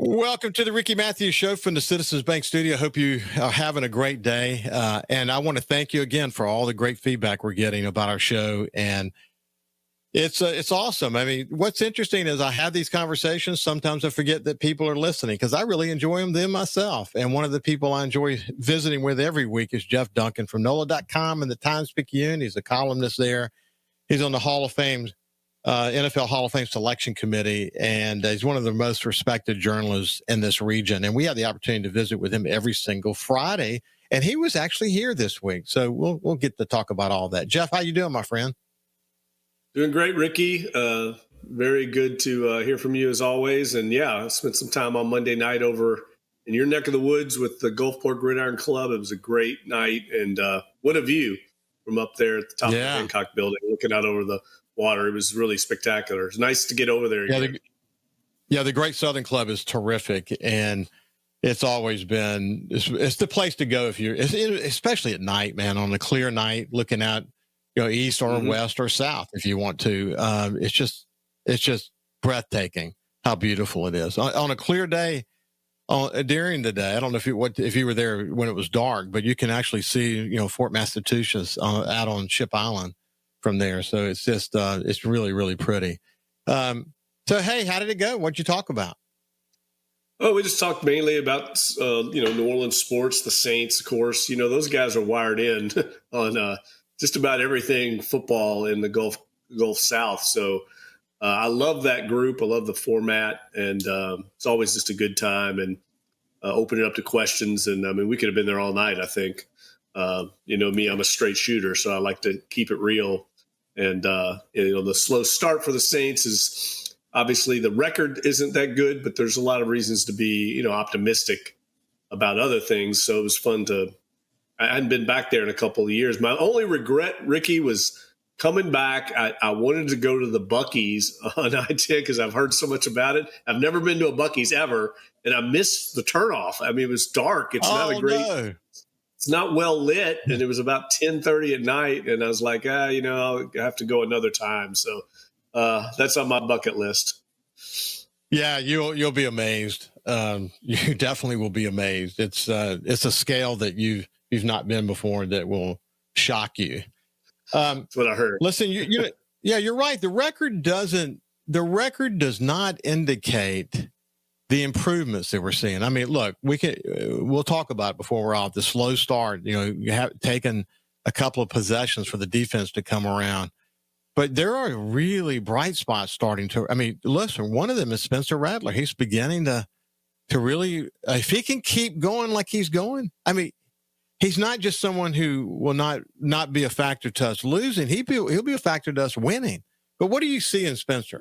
Welcome to the Ricky Matthews Show from the Citizens Bank Studio. Hope you are having a great day. And I want to thank you again for all the great feedback we're getting about our show. And it's awesome. I mean, what's interesting is I have these conversations. Sometimes I forget that people are listening because I really enjoy them myself. And one of the people I enjoy visiting with every week is Jeff Duncan from NOLA.com and the Times-Picayune. He's a columnist there. He's on the Hall of Fame NFL Hall of Fame Selection Committee, and he's one of the most respected journalists in this region. And we have the opportunity to visit with him every single Friday, and he was actually here this week. So we'll get to talk about all that. Jeff, how you doing, my friend? Doing great, Ricky. Very good to hear from you as always. And yeah, I spent some time on Monday night over in your neck of the woods with the Gulfport Gridiron Club. It was a great night, and what a view from up there at the top of the Hancock Building, looking out over the water. It was really spectacular. It's nice to get over there again. The Great Southern Club is terrific, and it's always been it's the place to go if you're, especially at night, man. On a clear night, looking out, east or west or south, if you want to. It's just breathtaking how beautiful it is on a clear day. During the day, I don't know if you were there when it was dark, but you can actually see Fort Massachusetts out on Ship Island from there. So it's just, it's really, really pretty. So, hey, how did it go? What'd you talk about? Oh, we just talked mainly about, New Orleans sports, the Saints, of course. Those guys are wired in on just about everything football in the Gulf South. So I love that group. I love the format. And it's always just a good time and open it up to questions. And, I mean, we could have been there all night, I think. Me, I'm a straight shooter, so I like to keep it real. And, the slow start for the Saints is obviously the record isn't that good, but there's a lot of reasons to be, optimistic about other things. So it was fun I hadn't been back there in a couple of years. My only regret, Ricky, was coming back. I wanted to go to the Buc-ee's on I-10 because I've heard so much about it. I've never been to a Buc-ee's ever, and I missed the turnoff. I mean, it was dark. It's not a great... No. It's not well lit, and it was about 10:30 at night, and I was like, I'll have to go another time. So that's on my bucket list. Yeah, you'll be amazed. You definitely will be amazed. It's a scale that you've not been before that will shock you. That's what I heard. Listen, you're right. The record does not indicate the improvements that we're seeing. I mean, look, we'll talk about it before we're off. The slow start, you have taken a couple of possessions for the defense to come around, but there are really bright spots starting to. I mean, listen, one of them is Spencer Rattler. He's beginning to really, if he can keep going like he's going. I mean, he's not just someone who will not be a factor to us losing. He'll be a factor to us winning. But what do you see in Spencer?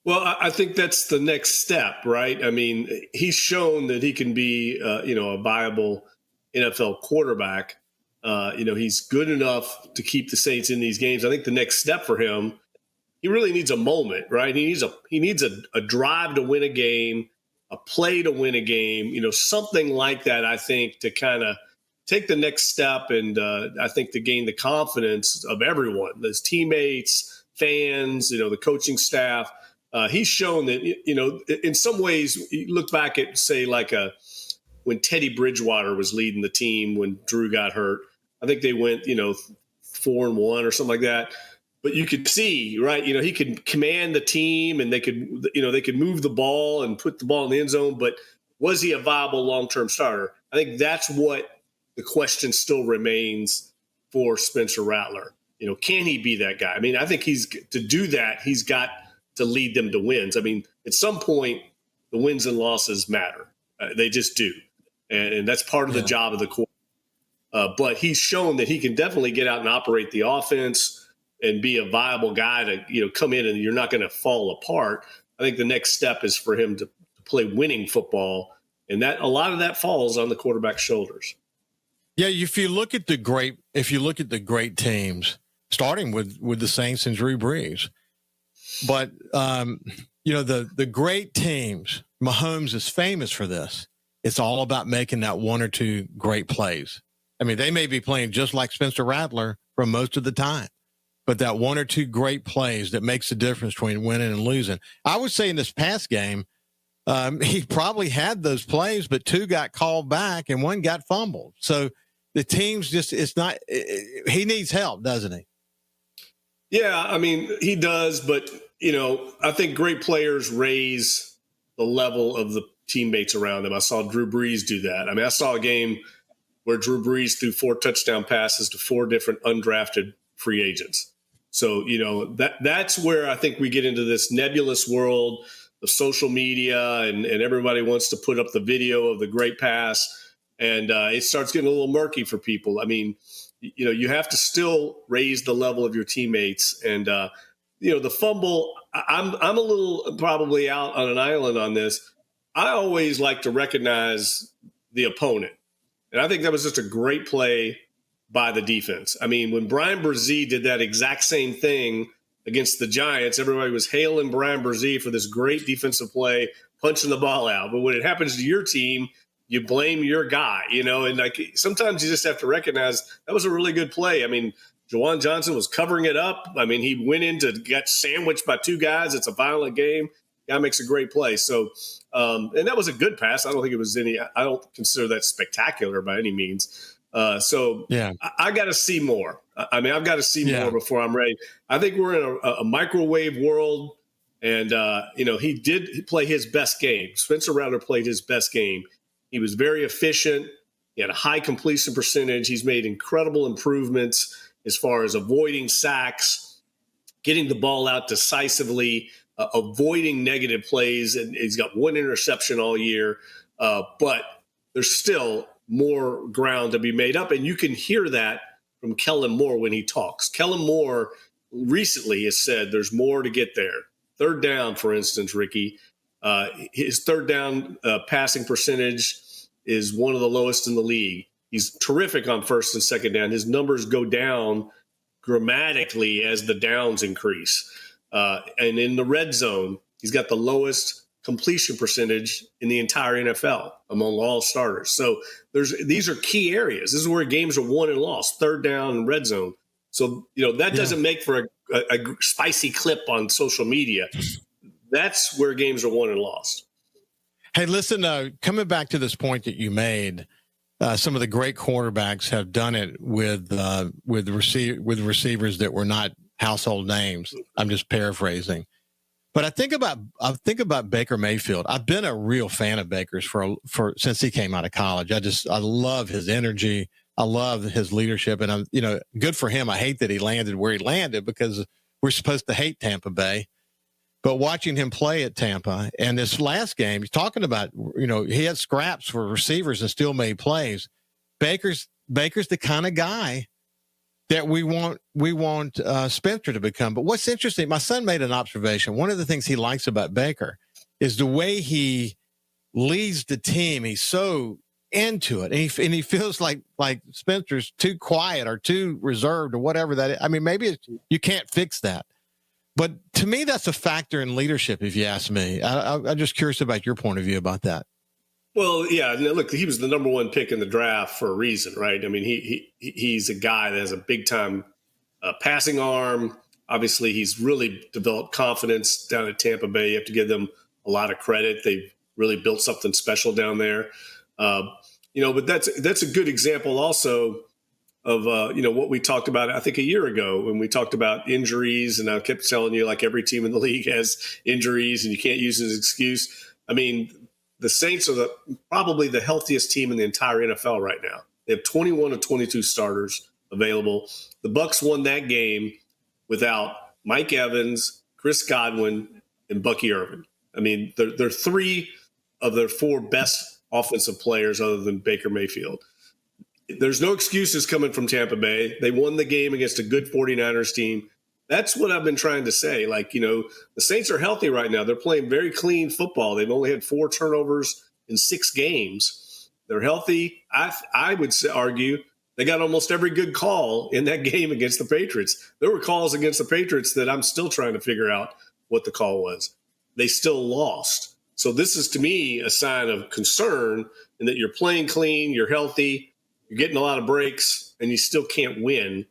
Well, I think that's the next step, right? I mean, he's shown that he can be, a viable NFL quarterback. He's good enough to keep the Saints in these games. I think the next step for him, he really needs a moment, right? He needs a drive to win a game, a play to win a game, something like that, I think, to kind of take the next step and I think to gain the confidence of everyone, his teammates, fans, the coaching staff. He's shown that, in some ways, you look back at, say, when Teddy Bridgewater was leading the team when Drew got hurt. I think they went, 4-1 or something like that. But you could see, right, he could command the team and they could move the ball and put the ball in the end zone. But was he a viable long-term starter? I think that's what the question still remains for Spencer Rattler. Can he be that guy? I mean, I think to do that, he's got to lead them to wins. I mean, at some point, the wins and losses matter. They just do. And that's part of the job of the quarterback. But he's shown that he can definitely get out and operate the offense and be a viable guy to, come in and you're not going to fall apart. I think the next step is for him to play winning football. And that a lot of that falls on the quarterback's shoulders. Yeah, if you look at the great teams, starting with the Saints and Drew Brees, but the great teams, Mahomes is famous for this. It's all about making that one or two great plays. I mean, they may be playing just like Spencer Rattler for most of the time, but that one or two great plays that makes the difference between winning and losing. I would say in this past game, He probably had those plays, but 2 got called back and 1 got fumbled. So the team's it's not, he needs help, doesn't he? Yeah, I mean, he does, but, I think great players raise the level of the teammates around them. I saw Drew Brees do that. I mean, I saw a game where Drew Brees threw 4 touchdown passes to 4 different undrafted free agents. So, that's where I think we get into this nebulous world of social media, and everybody wants to put up the video of the great pass, and it starts getting a little murky for people. I mean, you have to still raise the level of your teammates, and the fumble. I'm a little probably out on an island on this. I always like to recognize the opponent, and I think that was just a great play by the defense. I mean, when Brian Brzee did that exact same thing against the Giants, everybody was hailing Brian Brzee for this great defensive play, punching the ball out. But when it happens to your team, you blame your guy, and like sometimes you just have to recognize that was a really good play. I mean, Jawan Johnson was covering it up. I mean, he went in to get sandwiched by 2 guys. It's a violent game. Guy makes a great play. So, and that was a good pass. I don't think it was I don't consider that spectacular by any means. So yeah, I got to see more. I mean, I've got to see more before I'm ready. I think we're in a microwave world, and he did play his best game. Spencer Rattler played his best game. He was very efficient. He had a high completion percentage. He's made incredible improvements as far as avoiding sacks, getting the ball out decisively, avoiding negative plays. And he's got 1 interception all year. But there's still more ground to be made up. And you can hear that from Kellen Moore when he talks. Kellen Moore recently has said there's more to get there. 3rd down, for instance, Ricky, his 3rd down passing percentage is one of the lowest in the league. He's terrific on 1st and 2nd down. His numbers go down dramatically as the downs increase. And in the red zone, he's got the lowest completion percentage in the entire NFL among all starters. So these are key areas. This is where games are won and lost, 3rd down and red zone. So, that doesn't make for a spicy clip on social media. That's where games are won and lost. Hey, listen, coming back to this point that you made, some of the great quarterbacks have done it with receivers that were not household names. I'm just paraphrasing, but I think about Baker Mayfield. I've been a real fan of Baker's for since he came out of college. I love his energy. I love his leadership, and I'm good for him. I hate that he landed where he landed because we're supposed to hate Tampa Bay. But watching him play at Tampa and this last game, you're talking about, he had scraps for receivers and still made plays. Baker's the kind of guy that we want Spencer to become. But what's interesting, my son made an observation. One of the things he likes about Baker is the way he leads the team. He's so into it, and he feels like Spencer's too quiet or too reserved or whatever that is. I mean, maybe you can't fix that. But to me, that's a factor in leadership, if you ask me. I'm just curious about your point of view about that. Well, yeah, look, he was the number 1 pick in the draft for a reason, right? I mean, he's a guy that has a big-time passing arm. Obviously, he's really developed confidence down at Tampa Bay. You have to give them a lot of credit. They've really built something special down there. But that's a good example also of what we talked about, I think, a year ago when we talked about injuries, and I kept telling you, like, every team in the league has injuries and you can't use it as an excuse. I mean, the Saints are probably the healthiest team in the entire NFL right now. They have 21 of 22 starters available. The Bucs won that game without Mike Evans, Chris Godwin, and Bucky Irvin. I mean, they're 3 of their 4 best offensive players other than Baker Mayfield. There's no excuses coming from Tampa Bay. They won the game against a good 49ers team. That's what I've been trying to say. Like, the Saints are healthy right now. They're playing very clean football. They've only had 4 turnovers in 6 games. They're healthy. I would argue they got almost every good call in that game against the Patriots. There were calls against the Patriots that I'm still trying to figure out what the call was. They still lost. So this is, to me, a sign of concern in that you're playing clean, you're healthy, you're getting a lot of breaks, and you still can't win.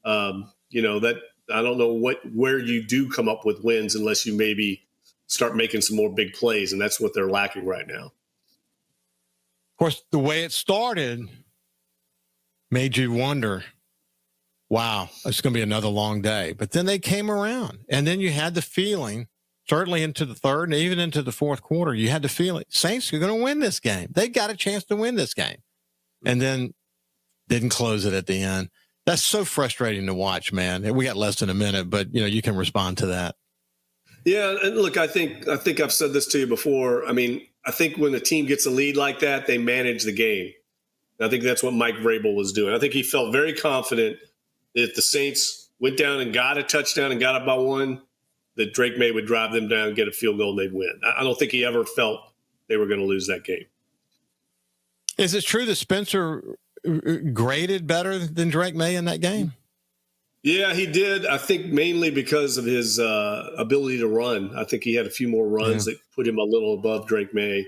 That I don't know where you do come up with wins unless you maybe start making some more big plays, and that's what they're lacking right now. Of course, the way it started made you wonder, wow, it's going to be another long day. But then they came around, and then you had the feeling, certainly into the third and even into the fourth quarter, you had the feeling Saints are going to win this game. They got a chance to win this game. And then didn't close it at the end. That's so frustrating to watch, man. We got less than a minute, but you can respond to that. Yeah, and look, I think I've said this to you before. I mean, I think when a team gets a lead like that, they manage the game. And I think that's what Mike Vrabel was doing. I think he felt very confident that if the Saints went down and got a touchdown and got up by one, that Drake May would drive them down, get a field goal, and they'd win. I don't think he ever felt they were going to lose that game. Is it true that Spencer graded better than Drake May in that game? Yeah, he did. I think mainly because of his ability to run. I think he had a few more runs that put him a little above Drake May.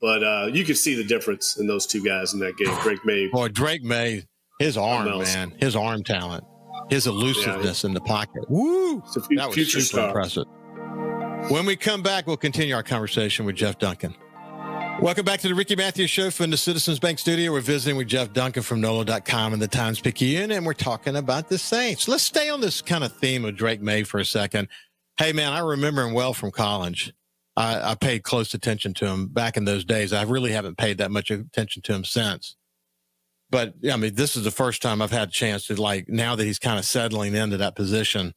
But you could see the difference in those two guys in that game. Drake May. Boy, Drake May, his arm, man, his arm talent, his elusiveness in the pocket. Woo! That was super star. Impressive. When we come back, we'll continue our conversation with Jeff Duncan. Welcome back to the Ricky Matthews Show from the Citizens Bank Studio. We're visiting with Jeff Duncan from NOLA.com and the Times-Picayune, and we're talking about the Saints. Let's stay on this kind of theme of Drake May for a second. Hey, man, I remember him well from college. I paid close attention to him back in those days. I really haven't paid that much attention to him since. But, I mean, this is the first time I've had a chance to, now that he's kind of settling into that position,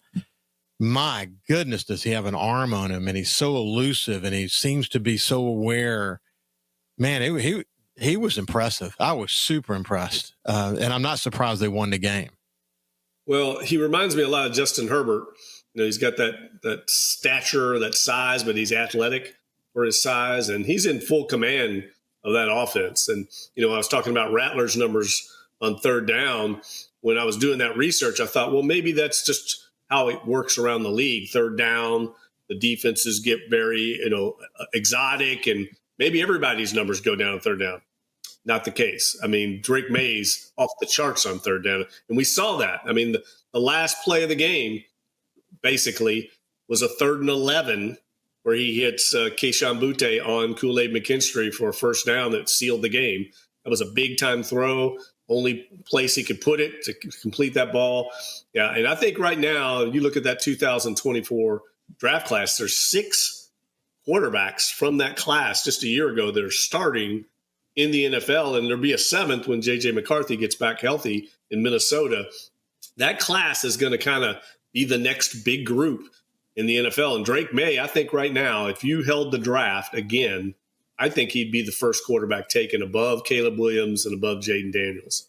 my goodness, does he have an arm on him, and he's so elusive, and he seems to be so aware. Man, he was impressive. I was super impressed, and I'm not surprised they won the game. Well, he reminds me a lot of Justin Herbert. He's got that stature, that size, but he's athletic for his size, and he's in full command of that offense. And, I was talking about Rattler's numbers on third down. When I was doing that research, I thought, well, maybe that's just how it works around the league. Third down, the defenses get very, exotic, and maybe everybody's numbers go down on third down. Not the case. I mean, Drake May's off the charts on third down. And we saw that. I mean, the last play of the game basically was a 3rd and 11 where he hits Kayshon Boutte on Kool-Aid McKinstry for a first down that sealed the game. That was a big-time throw, only place he could put it to complete that ball. Yeah, and I think right now, you look at that 2024 draft class, there's 6 quarterbacks from that class just a year ago that are starting in the NFL, and there'll be a 7th when J.J. McCarthy gets back healthy in Minnesota. That class is going to kind of be the next big group in the NFL. And Drake May, I think right now, if you held the draft again, I think he'd be the first quarterback taken above Caleb Williams and above Jaden Daniels.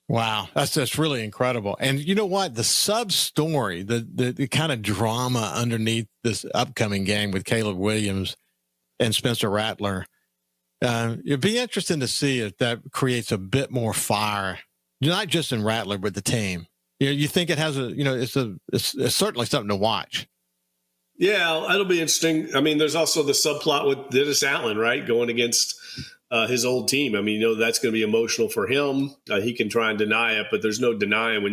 Wow, that's really incredible. And you know what? The sub-story, the kind of drama underneath this upcoming game with Caleb Williams and Spencer Rattler, it'd be interesting to see if that creates a bit more fire, not just in Rattler, but the team. You think it has it's certainly something to watch. Yeah, that'll be interesting. I mean, there's also the subplot with Dennis Allen, right, going against his old team. I mean, that's going to be emotional for him. He can try and deny it, but there's no denying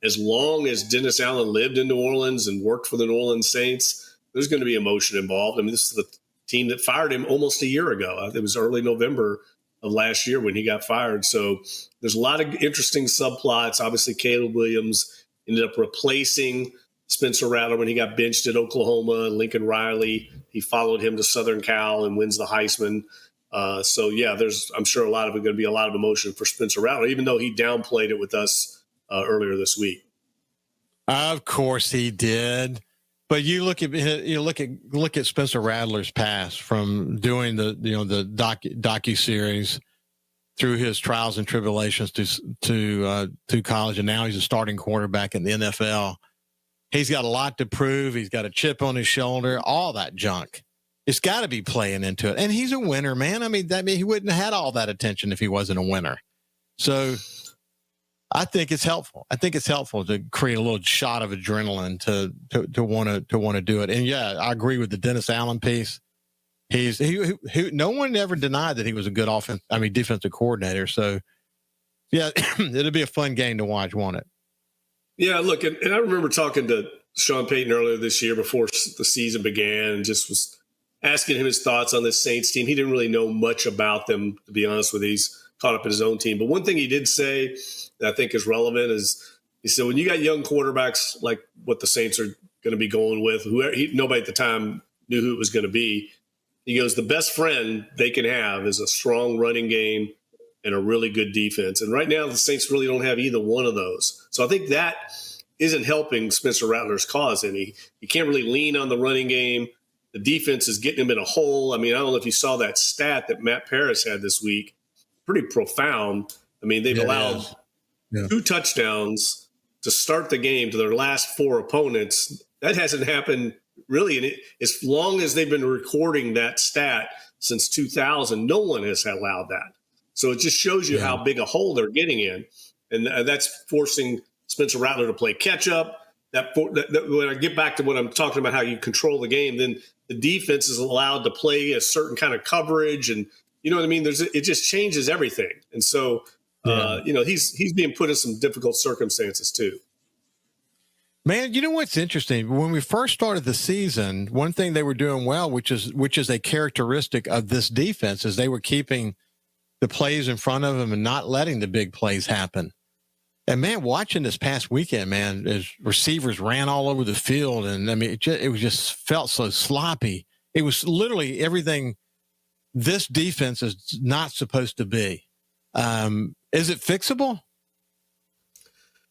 as long as Dennis Allen lived in New Orleans and worked for the New Orleans Saints, there's going to be emotion involved. I mean, this is the team that fired him almost a year ago. It was early November of last year when he got fired. So there's a lot of interesting subplots. Obviously, Caleb Williams ended up replacing Spencer Rattler when he got benched at Oklahoma. Lincoln Riley, he followed him to Southern Cal and wins the Heisman. So, yeah, I'm sure going to be a lot of emotion for Spencer Rattler, even though he downplayed it with us earlier this week. Of course he did. But you look at Spencer Rattler's past from doing the docu-series through his trials and tribulations to college, and now he's a starting quarterback in the NFL. He's got a lot to prove. He's got a chip on his shoulder, all that junk. It's got to be playing into it. And he's a winner, man. I mean, he wouldn't have had all that attention if he wasn't a winner. So I think it's helpful. I think it's helpful to create a little shot of adrenaline to want to do it. And yeah, I agree with the Dennis Allen piece. No one ever denied that he was a good defensive coordinator. So yeah, it'll be a fun game to watch, won't it? Yeah, look, and I remember talking to Sean Payton earlier this year before the season began and just was asking him his thoughts on this Saints team. He didn't really know much about them, to be honest with you. He's caught up in his own team. But one thing he did say that I think is relevant is he said, when you got young quarterbacks like what the Saints are going to be going with, nobody at the time knew who it was going to be. He goes, the best friend they can have is a strong running game and a really good defense. And right now the Saints really don't have either one of those. So I think that isn't helping Spencer Rattler's cause any. He can't really lean on the running game. The defense is getting him in a hole. I mean, I don't know if you saw that stat that Matt Paras had this week. Pretty profound. I mean, they've allowed 2 touchdowns to start the game to their last 4 opponents. That hasn't happened really. As long as they've been recording that stat since 2000, no one has allowed that. So it just shows you how big a hole they're getting in. And that's forcing Spencer Rattler to play catch up. When I get back to what I'm talking about, how you control the game, then the defense is allowed to play a certain kind of coverage. And you know what I mean? It just changes everything. And so, he's being put in some difficult circumstances too. Man, you know what's interesting? When we first started the season, one thing they were doing well, which is a characteristic of this defense, is they were keeping the plays in front of them and not letting the big plays happen. And man, watching this past weekend, man, as receivers ran all over the field, and I mean, it was just felt so sloppy. It was literally everything this defense is not supposed to be. Is it fixable?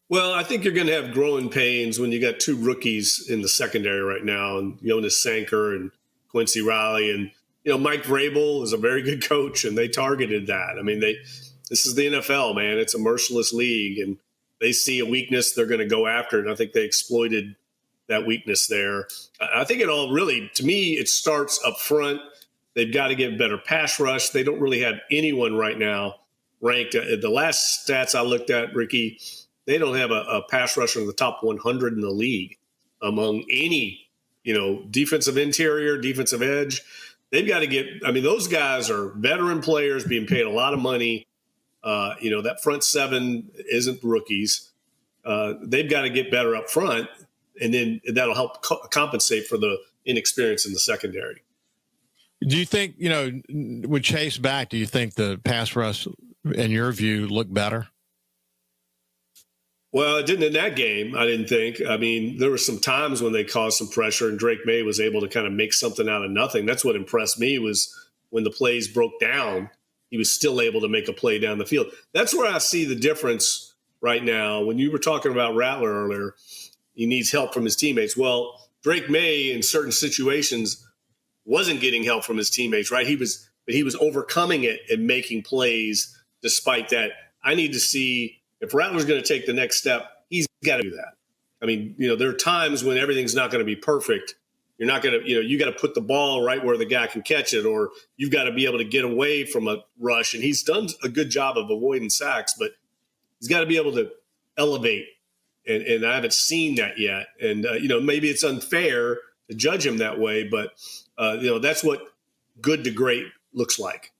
Well, I think you're going to have growing pains when you got 2 rookies in the secondary right now, and Jonas Sanker and Quincy Riley, and Mike Vrabel is a very good coach, and they targeted that. I mean, this is the NFL, man. It's a merciless league, and they see a weakness, they're going to go after it. And I think they exploited that weakness there. I think it all really, to me, it starts up front. They've got to get better pass rush. They don't really have anyone right now ranked. The last stats I looked at, Ricky, they don't have a pass rusher in the top 100 in the league among any, defensive interior, defensive edge. They've got to those guys are veteran players being paid a lot of money. That front 7 isn't rookies. They've got to get better up front, and then that'll help compensate for the inexperience in the secondary. Do you think, with Chase back, do you think the pass rush, in your view, looked better? Well, it didn't in that game, I didn't think. I mean, there were some times when they caused some pressure, and Drake May was able to kind of make something out of nothing. That's what impressed me, was when the plays broke down, he was still able to make a play down the field. That's where I see the difference right now. When you were talking about Rattler earlier, he needs help from his teammates. Well, Drake May, in certain situations, wasn't getting help from his teammates, right? He was overcoming it and making plays despite that. I need to see if Rattler's going to take the next step, he's got to do that. I mean, there are times when everything's not going to be perfect. You're not going to, you got to put the ball right where the guy can catch it, or you've got to be able to get away from a rush. And he's done a good job of avoiding sacks, but he's got to be able to elevate. And I haven't seen that yet. And, maybe it's unfair to judge him that way, but, that's what good to great looks like.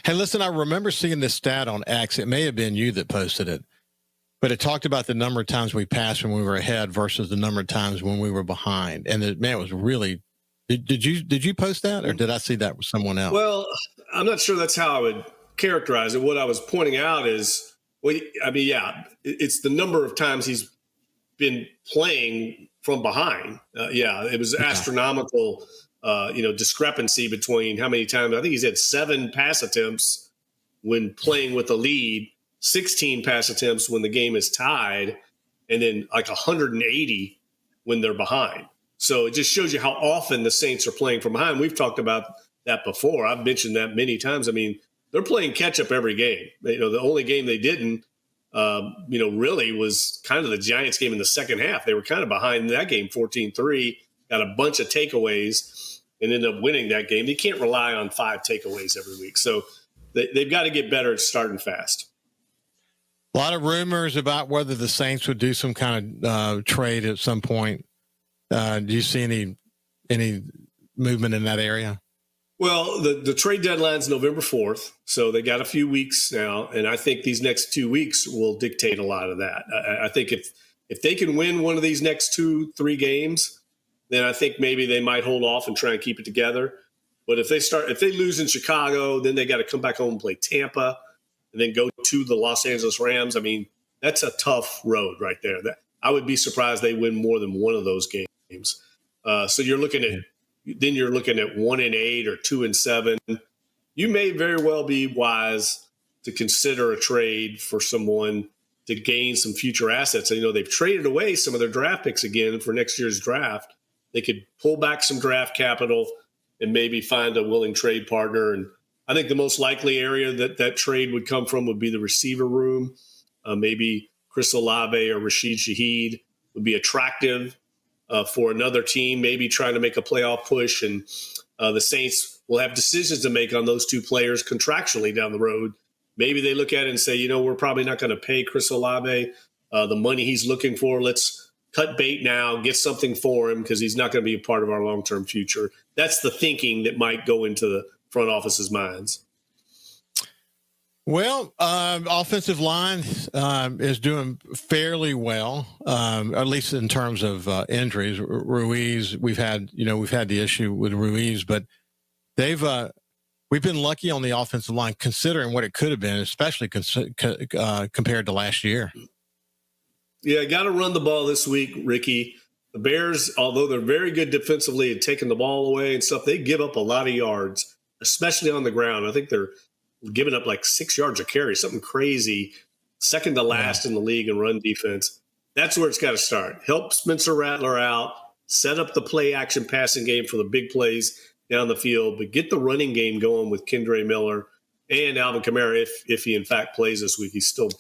Hey, listen, I remember seeing this stat on X. It may have been you that posted it, but it talked about the number of times we passed when we were ahead versus the number of times when we were behind. And it was really, did you post that, or did I see that with someone else? Well, I'm not sure that's how I would characterize it. What I was pointing out is, it's the number of times he's been playing from behind. It was astronomical. Discrepancy between how many times. I think he's had 7 pass attempts when playing with a lead, 16 pass attempts when the game is tied, and then like 180 when they're behind. So it just shows you how often the Saints are playing from behind. We've talked about that before. I've mentioned that many times. I mean, they're playing catch up every game. The only game they didn't, really was kind of the Giants game in the second half. They were kind of behind in that game, 14-3, got a bunch of takeaways and ended up winning that game. They can't rely on 5 takeaways every week. So they've got to get better at starting fast. A lot of rumors about whether the Saints would do some kind of trade at some point. Do you see any movement in that area? Well, the trade deadline's November 4th, so they got a few weeks now, and I think these next 2 weeks will dictate a lot of that. I think if If they can win one of these next 2-3 games, then I think maybe they might hold off and try and keep it together. But if they lose in Chicago, then they got to come back home and play Tampa and then go to the Los Angeles Rams. I mean, that's a tough road right there. I would be surprised they win more than one of those games. So you're looking at 1-8 or 2-7. You may very well be wise to consider a trade for someone to gain some future assets. And, they've traded away some of their draft picks again for next year's draft. They could pull back some draft capital and maybe find a willing trade partner. And I think the most likely area that trade would come from would be the receiver room. Maybe Chris Olave or Rashid Shaheed would be attractive for another team, maybe trying to make a playoff push. And the Saints will have decisions to make on those two players contractually down the road. Maybe they look at it and say, we're probably not going to pay Chris Olave the money he's looking for. Let's cut bait now, get something for him because he's not going to be a part of our long-term future. That's the thinking that might go into the front office's minds. Well, offensive line is doing fairly well, at least in terms of injuries. Ruiz, we've had the issue with Ruiz, but we've been lucky on the offensive line considering what it could have been, especially compared to last year. Yeah, got to run the ball this week, Ricky. The Bears, although they're very good defensively and taking the ball away and stuff, they give up a lot of yards, especially on the ground. I think they're giving up like 6 yards a carry, something crazy, second to last in the league in run defense. That's where it's got to start. Help Spencer Rattler out, set up the play-action passing game for the big plays down the field, but get the running game going with Kendre Miller and Alvin Kamara if he, in fact, plays this week. He's still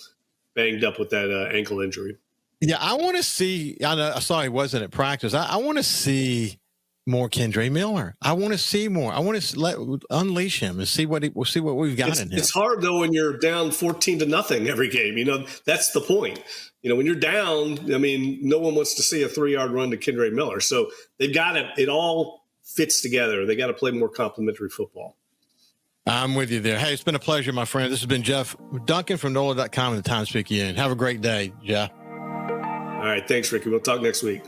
banged up with that ankle injury. Yeah, I want to see. I saw he wasn't at practice. I want to see more Kendre Miller. I want to see more. I want to unleash him and see what we've got in him. It's hard though when you're down 14-0 every game. That's the point. When you're down, no one wants to see a 3-yard run to Kendre Miller. So they've got it. It all fits together. They got to play more complementary football. I'm with you there. Hey, it's been a pleasure, my friend. This has been Jeff Duncan from NOLA.com and the Times-Picayune. Have a great day, Jeff. All right. Thanks, Ricky. We'll talk next week.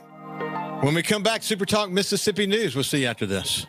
When we come back, SuperTalk Mississippi News. We'll see you after this.